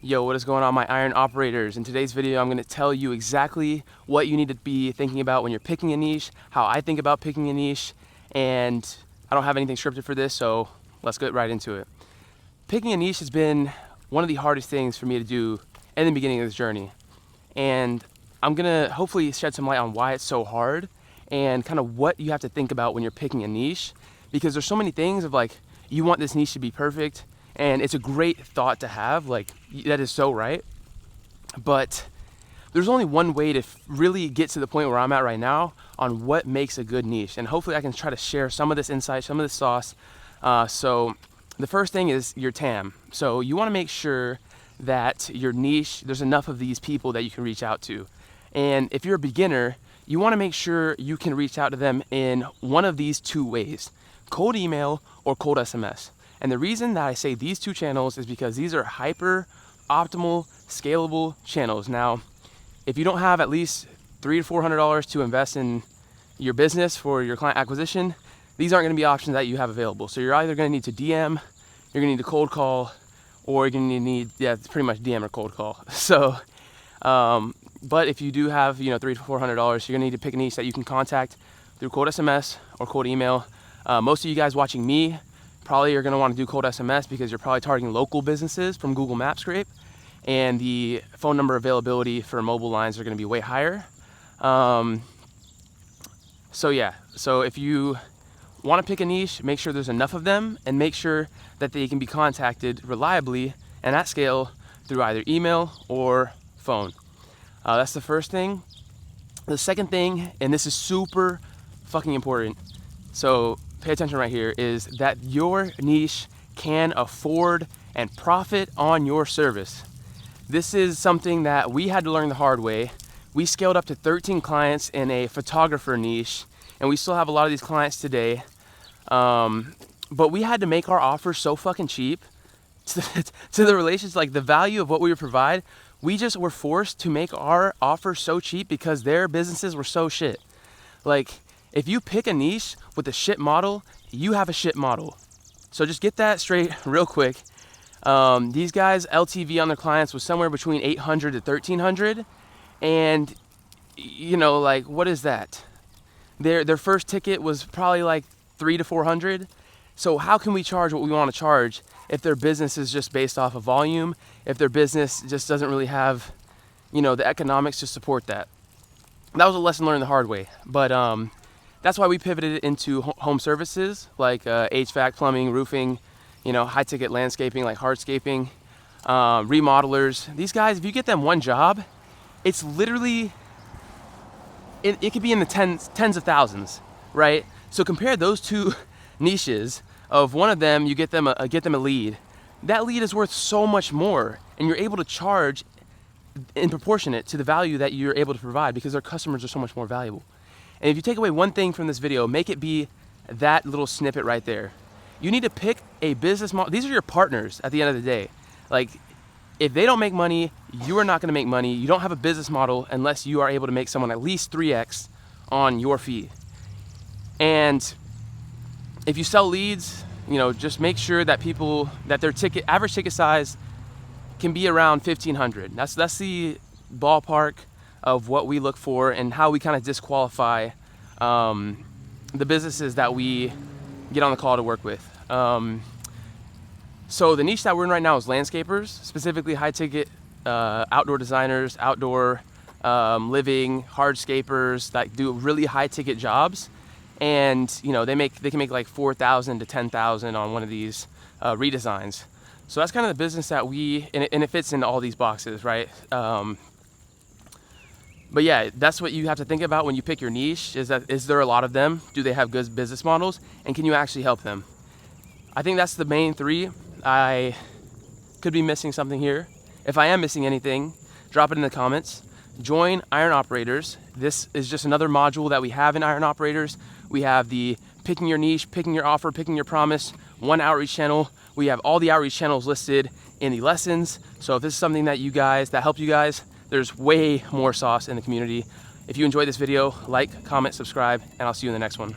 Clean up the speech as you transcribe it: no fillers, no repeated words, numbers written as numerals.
Yo, what is going on, my iron operators? In today's video, I'm going to tell you exactly what you need to be thinking about when you're picking a niche, how I think about picking a niche, and I don't have anything scripted for this, so let's get right into it. Picking a niche has been one of the hardest things for me to do in the beginning of this journey, and I'm going to hopefully shed some light on why it's so hard and kind of what you have to think about when you're picking a niche, because there's so many things of like, you want this niche to be perfect, and it's a great thought to have, like that is so right. But there's only one way to really get to the point where I'm at right now on what makes a good niche. And hopefully I can try to share some of this insight, some of this sauce. So the first thing is your TAM. So you want to make sure that your niche, there's enough of these people that you can reach out to. And if you're a beginner, you want to make sure you can reach out to them in one of these two ways: cold email or cold SMS. And the reason that I say these two channels is because these are hyper optimal, scalable channels. Now, if you don't have at least $300 to $400 to invest in your business for your client acquisition, these aren't going to be options that you have available. So you're either going to need to DM, you're going to need to cold call, or you're going to need, it's pretty much DM or cold call. So, but if you do have, $300 to $400, you're going to need to pick a niche that you can contact through cold SMS or cold email. Most of you guys watching me probably are going to want to do cold SMS because you're probably targeting local businesses from Google Maps scrape, and the phone number availability for mobile lines are going to be way higher. So if you want to pick a niche, make sure there's enough of them and make sure that they can be contacted reliably and at scale through either email or phone. That's the first thing. The second thing, and this is super fucking important, so pay attention right here, is that your niche can afford and profit on your service. This is something that we had to learn the hard way. We scaled up to 13 clients in a photographer niche, and we still have a lot of these clients today. But we had to make our offers so fucking cheap to the relations, like the value of what we would provide. We just were forced to make our offers so cheap because their businesses were so shit. Like, if you pick a niche with a shit model, you have a shit model. So just get that straight real quick. These guys, LTV on their clients was somewhere between 800 to 1300. And, like, what is that? Their first ticket was probably like 300 to 400. So how can we charge what we want to charge if their business is just based off of volume, if their business just doesn't really have, the economics to support that? That was a lesson learned the hard way. But that's why we pivoted into home services like HVAC, plumbing, roofing, high ticket landscaping like hardscaping, remodelers. These guys, if you get them one job, it's literally, it could be in the tens of thousands, right? So compare those two niches. Of one of them, you get them a lead. That lead is worth so much more, and you're able to charge in proportionate to the value that you're able to provide because their customers are so much more valuable. And if you take away one thing from this video, make it be that little snippet right there. You need to pick a business model. These are your partners at the end of the day. Like, if they don't make money, you are not going to make money. You don't have a business model unless you are able to make someone at least 3x on your fee. And if you sell leads, just make sure that their average ticket size can be around 1,500. That's the ballpark of what we look for and how we kind of disqualify the businesses that we get on the call to work with. So the niche that we're in right now is landscapers, specifically high ticket outdoor designers, outdoor living, hardscapers that do really high ticket jobs. And they can make like 4,000 to 10,000 on one of these redesigns. So that's kind of the business that and it fits into all these boxes, right? But yeah, that's what you have to think about when you pick your niche, is there a lot of them? Do they have good business models? And can you actually help them? I think that's the main three. I could be missing something here. If I am missing anything, drop it in the comments. Join Iron Operators. This is just another module that we have in Iron Operators. We have the picking your niche, picking your offer, picking your promise, one outreach channel. We have all the outreach channels listed in the lessons. So if this is something that help you guys, there's way more sauce in the community. If you enjoyed this video, like, comment, subscribe, and I'll see you in the next one.